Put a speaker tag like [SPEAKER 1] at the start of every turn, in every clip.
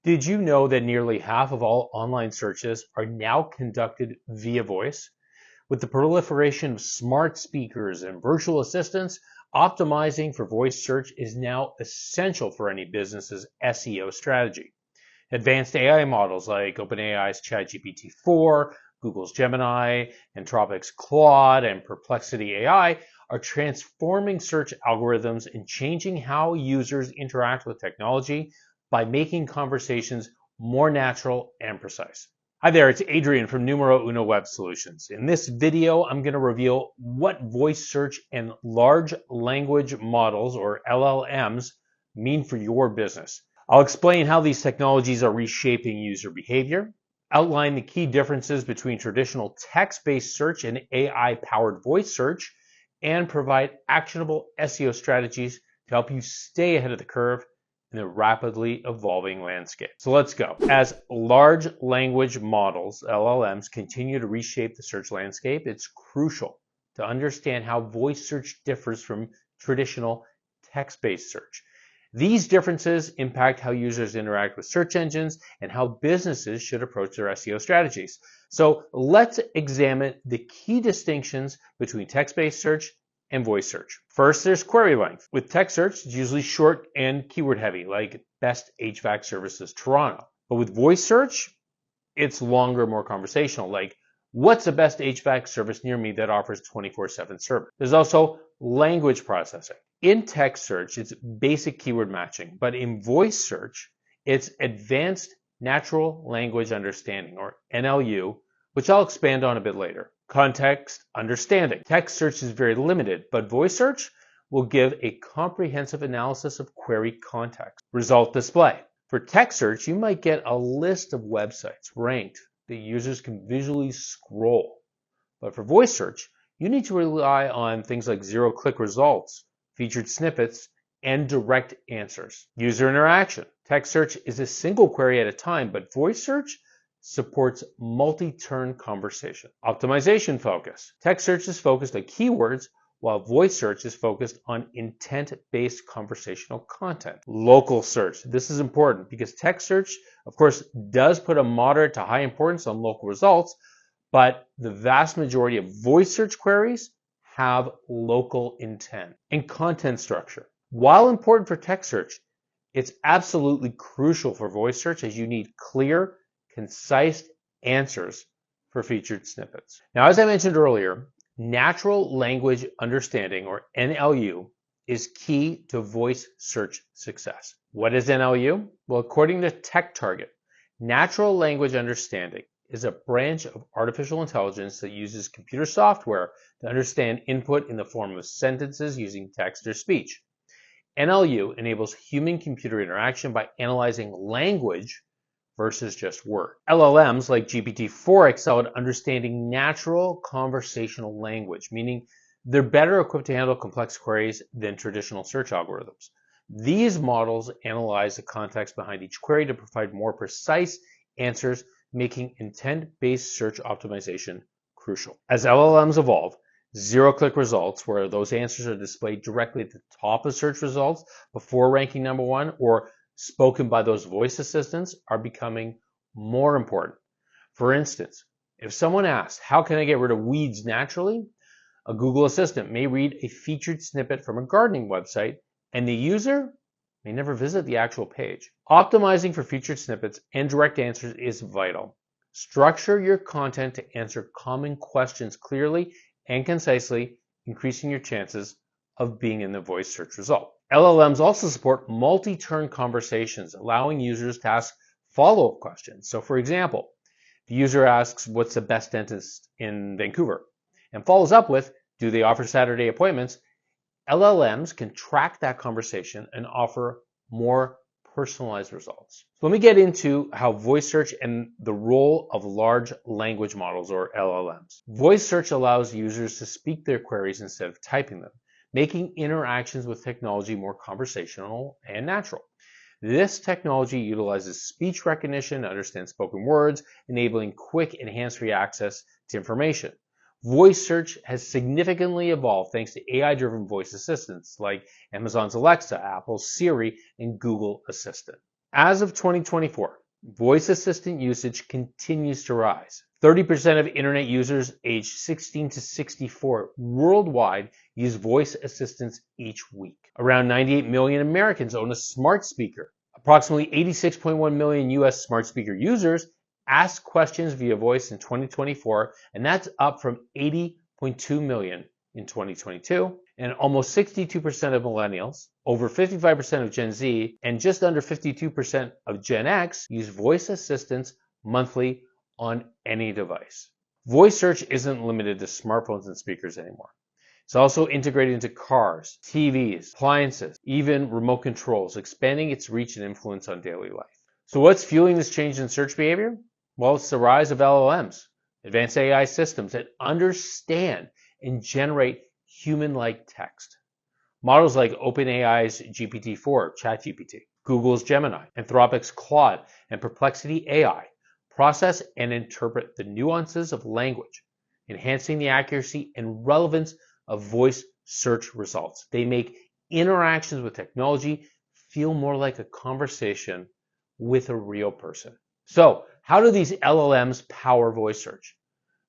[SPEAKER 1] Did you know that nearly half of all online searches are now conducted via voice? With the proliferation of smart speakers and virtual assistants, optimizing for voice search is now essential for any business's SEO strategy. Advanced AI models like OpenAI's ChatGPT-4, Google's Gemini, Anthropic's Claude, and Perplexity AI are transforming search algorithms and changing how users interact with technology by making conversations more natural and precise. Hi there, it's Adrian from Numero Uno Web Solutions. In this video, I'm going to reveal what voice search and large language models, or LLMs, mean for your business. I'll explain how these technologies are reshaping user behavior, outline the key differences between traditional text-based search and AI-powered voice search, and provide actionable SEO strategies to help you stay ahead of the curve in a rapidly evolving landscape. So let's go. As large language models, LLMs, continue to reshape the search landscape, it's crucial to understand how voice search differs from traditional text-based search. These differences impact how users interact with search engines and how businesses should approach their SEO strategies. So let's examine the key distinctions between text-based search and voice search. First, there's query length. With text search, it's usually short and keyword heavy, like best HVAC services Toronto. But with voice search, it's longer, more conversational, like what's the best HVAC service near me that offers 24/7 service? There's also language processing. In text search, it's basic keyword matching, but in voice search, it's advanced natural language understanding, or NLU, which I'll expand on a bit later. Context understanding. Text search is very limited, but voice search will give a comprehensive analysis of query context. Result display. For text search, you might get a list of websites ranked that users can visually scroll. But for voice search, you need to rely on things like zero-click results, featured snippets, and direct answers. User interaction. Text search is a single query at a time, but voice search supports multi-turn conversation. Optimization focus. Text search is focused on keywords, while voice search is focused on intent-based conversational content. Local search. This is important because text search, of course, does put a moderate to high importance on local results, but the vast majority of voice search queries have local intent. And content structure. While important for text search, it's absolutely crucial for voice search, as you need clear, concise answers for featured snippets. Now, as I mentioned earlier, natural language understanding, or NLU, is key to voice search success. What is NLU? Well, according to TechTarget, natural language understanding is a branch of artificial intelligence that uses computer software to understand input in the form of sentences using text or speech. NLU enables human-computer interaction by analyzing language versus just word. LLMs like GPT-4 excel at understanding natural conversational language, meaning they're better equipped to handle complex queries than traditional search algorithms. These models analyze the context behind each query to provide more precise answers, making intent-based search optimization crucial. As LLMs evolve, zero-click results, where those answers are displayed directly at the top of search results before ranking number one, or spoken by those voice assistants, are becoming more important. For instance, if someone asks, how can I get rid of weeds naturally? A Google Assistant may read a featured snippet from a gardening website, and the user may never visit the actual page. Optimizing for featured snippets and direct answers is vital. Structure your content to answer common questions clearly and concisely, increasing your chances of being in the voice search result. LLMs also support multi-turn conversations, allowing users to ask follow-up questions. So for example, the user asks, what's the best dentist in Vancouver? And follows up with, do they offer Saturday appointments? LLMs can track that conversation and offer more personalized results. So let me get into how voice search and the role of large language models, or LLMs. Voice search allows users to speak their queries instead of typing them, making interactions with technology more conversational and natural. This technology utilizes speech recognition to understand spoken words, enabling quick and hands-free access to information. Voice search has significantly evolved thanks to AI-driven voice assistants like Amazon's Alexa, Apple's Siri, and Google Assistant. As of 2024, voice assistant usage continues to rise. 30% of internet users aged 16 to 64 worldwide use voice assistants each week. Around 98 million Americans own a smart speaker. Approximately 86.1 million US smart speaker users asked questions via voice in 2024, and that's up from 80.2 million in 2022. And almost 62% of millennials, over 55% of Gen Z, and just under 52% of Gen X use voice assistants monthly on any device. Voice search isn't limited to smartphones and speakers anymore. It's also integrated into cars, TVs, appliances, even remote controls, expanding its reach and influence on daily life. So what's fueling this change in search behavior? Well, it's the rise of LLMs, advanced AI systems that understand and generate human-like text. Models like OpenAI's GPT-4, ChatGPT, Google's Gemini, Anthropic's Claude, and Perplexity AI process and interpret the nuances of language, enhancing the accuracy and relevance of voice search results. They make interactions with technology feel more like a conversation with a real person. So, how do these LLMs power voice search?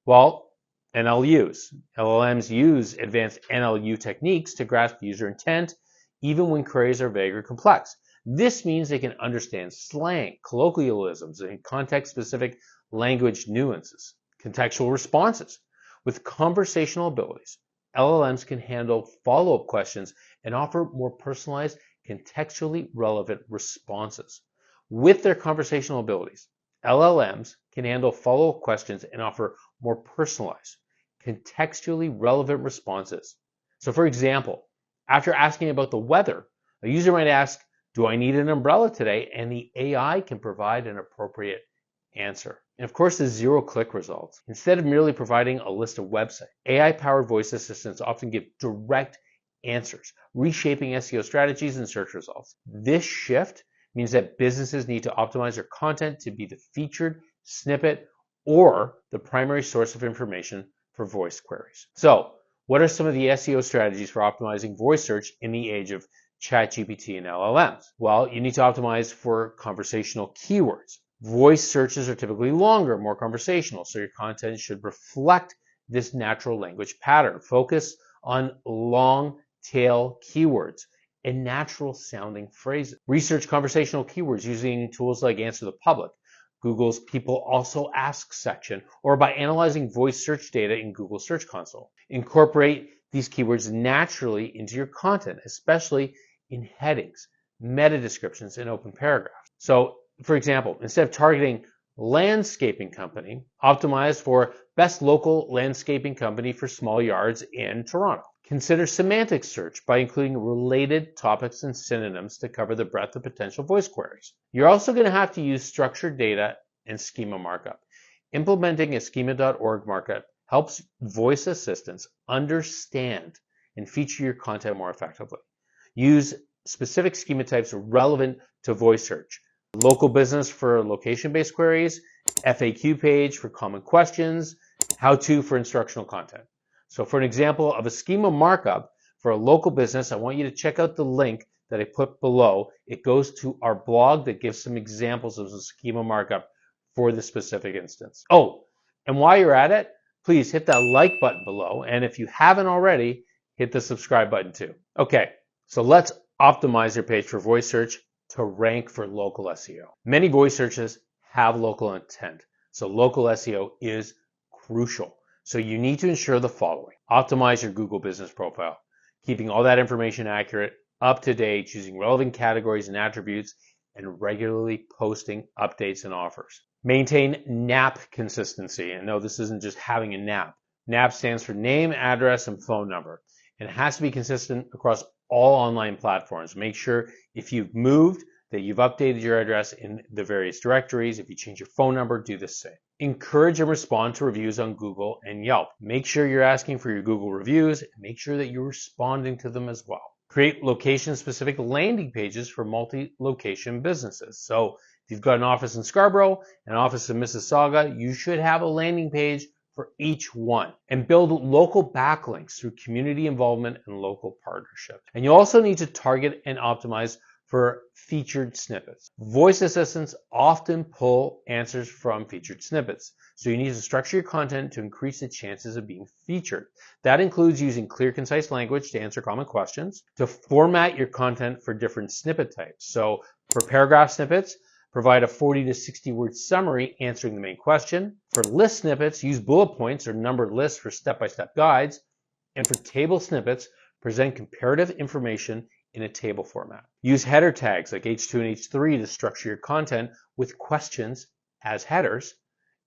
[SPEAKER 1] Well, NLUs. LLMs use advanced NLU techniques to grasp user intent, even when queries are vague or complex. This means they can understand slang, colloquialisms, and context-specific language nuances, contextual responses. With conversational abilities, LLMs can handle follow-up questions and offer more personalized, contextually relevant responses. With their conversational abilities, LLMs can handle follow-up questions and offer more personalized, contextually relevant responses. So for example, after asking about the weather, a user might ask, "Do I need an umbrella today?" And the AI can provide an appropriate answer. And of course, the zero-click results. Instead of merely providing a list of websites, AI-powered voice assistants often give direct answers, reshaping SEO strategies and search results. This shift means that businesses need to optimize their content to be the featured snippet or the primary source of information for voice queries. So, what are some of the SEO strategies for optimizing voice search in the age of ChatGPT and LLMs? Well, you need to optimize for conversational keywords. Voice searches are typically longer, more conversational, so your content should reflect this natural language pattern. Focus on long tail keywords and natural sounding phrases. Research conversational keywords using tools like Answer the Public, Google's People Also Ask section, or by analyzing voice search data in Google Search Console. Incorporate these keywords naturally into your content, especially in headings, meta descriptions, and open paragraphs. So, for example, instead of targeting landscaping company, optimize for best local landscaping company for small yards in Toronto. Consider semantic search by including related topics and synonyms to cover the breadth of potential voice queries. You're also going to have to use structured data and schema markup. Implementing a schema.org markup helps voice assistants understand and feature your content more effectively. Use specific schema types relevant to voice search. Local business for location-based queries, FAQ page for common questions, how-to for instructional content. So for an example of a schema markup for a local business, I want you to check out the link that I put below. It goes to our blog that gives some examples of the schema markup for the specific instance. Oh, and while you're at it, please hit that like button below. And if you haven't already, hit the subscribe button too. Okay, so let's optimize your page for voice search to rank for local SEO. Many voice searches have local intent, so local SEO is crucial. So you need to ensure the following. Optimize your Google business profile, keeping all that information accurate, up to date, choosing relevant categories and attributes, and regularly posting updates and offers. Maintain NAP consistency. And no, this isn't just having a NAP. NAP stands for name, address, and phone number. And it has to be consistent across all online platforms. Make sure if you've moved that you've updated your address in the various directories. If you change your phone number, do the same. Encourage and respond to reviews on Google and Yelp. Make sure you're asking for your Google reviews and make sure that you're responding to them as well. Create location-specific landing pages for multi-location businesses. So if you've got an office in Scarborough, an office in Mississauga, you should have a landing page for each one. And build local backlinks through community involvement and local partnerships. And you also need to target and optimize for featured snippets. Voice assistants often pull answers from featured snippets, so you need to structure your content to increase the chances of being featured. That includes using clear, concise language to answer common questions, to format your content for different snippet types. So for paragraph snippets, provide a 40 to 60 word summary answering the main question. For list snippets, use bullet points or numbered lists for step-by-step guides. And for table snippets, present comparative information in a table format. Use header tags like H2 and H3 to structure your content with questions as headers.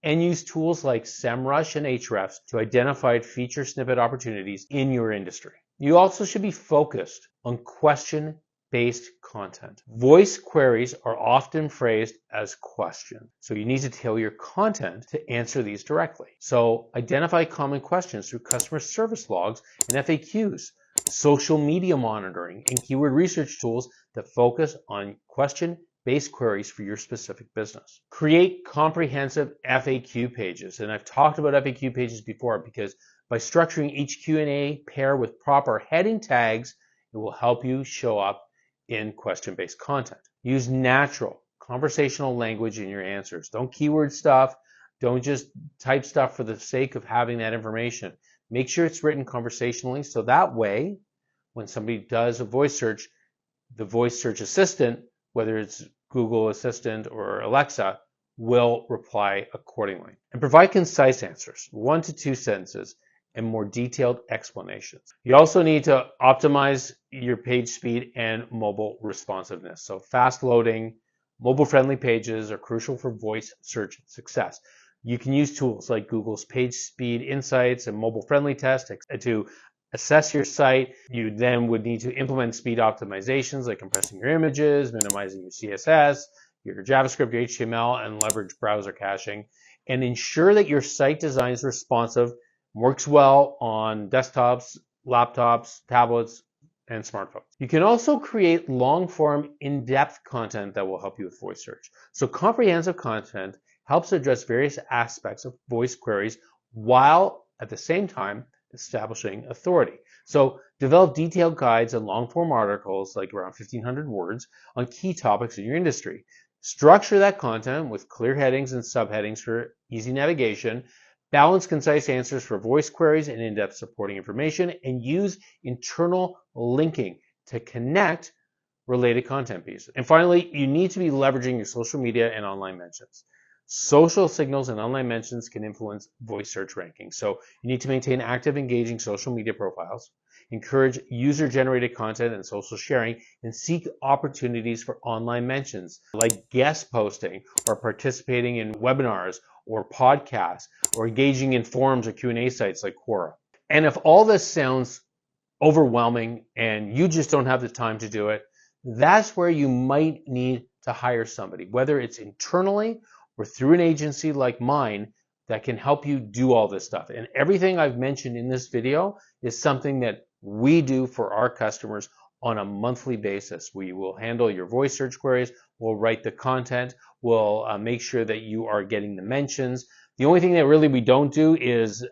[SPEAKER 1] And use tools like SEMrush and Ahrefs to identify feature snippet opportunities in your industry. You also should be focused on question-based content. Voice queries are often phrased as questions, so you need to tailor your content to answer these directly. So identify common questions through customer service logs and FAQs, social media monitoring, and keyword research tools that focus on question-based queries for your specific business. Create comprehensive FAQ pages, and I've talked about FAQ pages before because by structuring each Q&A pair with proper heading tags, it will help you show up in question-based content. Use natural, conversational language in your answers. Don't keyword stuff. Don't just type stuff for the sake of having that information. Make sure it's written conversationally so that way, when somebody does a voice search, the voice search assistant, whether it's Google Assistant or Alexa, will reply accordingly. And provide concise answers, 1 to 2 sentences, and more detailed explanations. You also need to optimize your page speed and mobile responsiveness. So fast loading, mobile-friendly pages are crucial for voice search success. You can use tools like Google's Page Speed Insights and mobile-friendly test to assess your site. You then would need to implement speed optimizations like compressing your images, minimizing your CSS, your JavaScript, your HTML, and leverage browser caching. And ensure that your site design is responsive, works well on desktops, laptops, tablets, and smartphones. You can also create long-form, in-depth content that will help you with voice search. So comprehensive content helps address various aspects of voice queries while at the same time establishing authority. So develop detailed guides and long-form articles, like around 1,500 words, on key topics in your industry. Structure that content with clear headings and subheadings for easy navigation. Balance concise answers for voice queries and in-depth supporting information, and use internal linking to connect related content pieces. And finally, you need to be leveraging your social media and online mentions. Social signals and online mentions can influence voice search rankings. So you need to maintain active, engaging social media profiles, encourage user-generated content and social sharing, and seek opportunities for online mentions like guest posting or participating in webinars or podcasts or engaging in forums or Q&A sites like Quora. And if all this sounds overwhelming and you just don't have the time to do it, that's where you might need to hire somebody, whether it's internally or through an agency like mine that can help you do all this stuff. And everything I've mentioned in this video is something that we do for our customers on a monthly basis. We will handle your voice search queries, we'll write the content, we'll make sure that you are getting the mentions. The only thing that really we don't do is,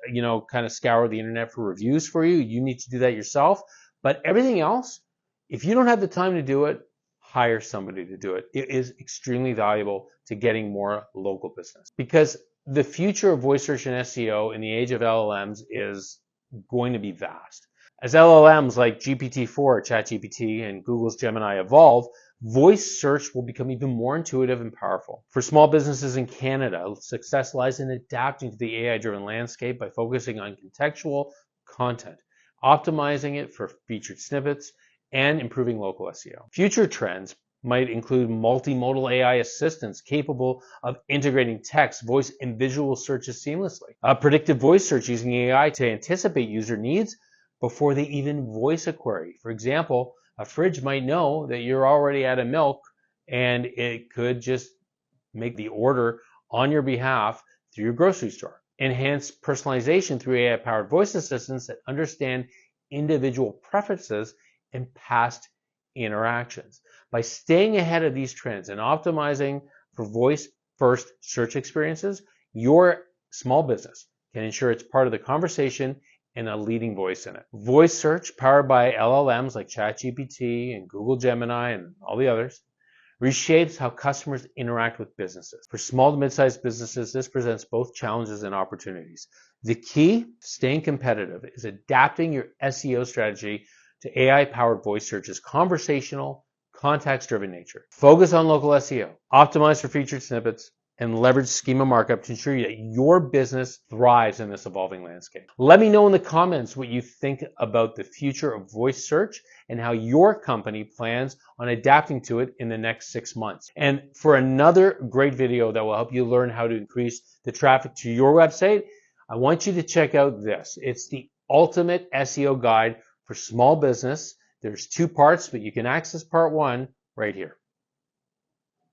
[SPEAKER 1] kind of scour the internet for reviews for you. You need to do that yourself. But everything else, if you don't have the time to do it, hire somebody to do it. It is extremely valuable to getting more local business, because the future of voice search and SEO in the age of LLMs is going to be vast. As LLMs like GPT-4, ChatGPT, and Google's Gemini evolve, voice search will become even more intuitive and powerful. For small businesses in Canada, success lies in adapting to the AI-driven landscape by focusing on contextual content, optimizing it for featured snippets, and improving local SEO. Future trends might include multimodal AI assistants capable of integrating text, voice, and visual searches seamlessly. Predictive voice search using AI to anticipate user needs before they even voice a query. For example, a fridge might know that you're already out of milk, and it could just make the order on your behalf through your grocery store. Enhance personalization through AI-powered voice assistants that understand individual preferences and past interactions. By staying ahead of these trends and optimizing for voice-first search experiences, your small business can ensure it's part of the conversation and a leading voice in it. Voice search, powered by LLMs like ChatGPT and Google Gemini and all the others, reshapes how customers interact with businesses. For small to mid-sized businesses, this presents both challenges and opportunities. The key, staying competitive, is adapting your SEO strategy to AI-powered voice search's conversational, context-driven nature. Focus on local SEO, optimize for featured snippets, and leverage schema markup to ensure that your business thrives in this evolving landscape. Let me know in the comments what you think about the future of voice search and how your company plans on adapting to it in the next 6 months. And for another great video that will help you learn how to increase the traffic to your website, I want you to check out this. It's the ultimate SEO guide for small business. There's 2 parts, but you can access part 1 right here.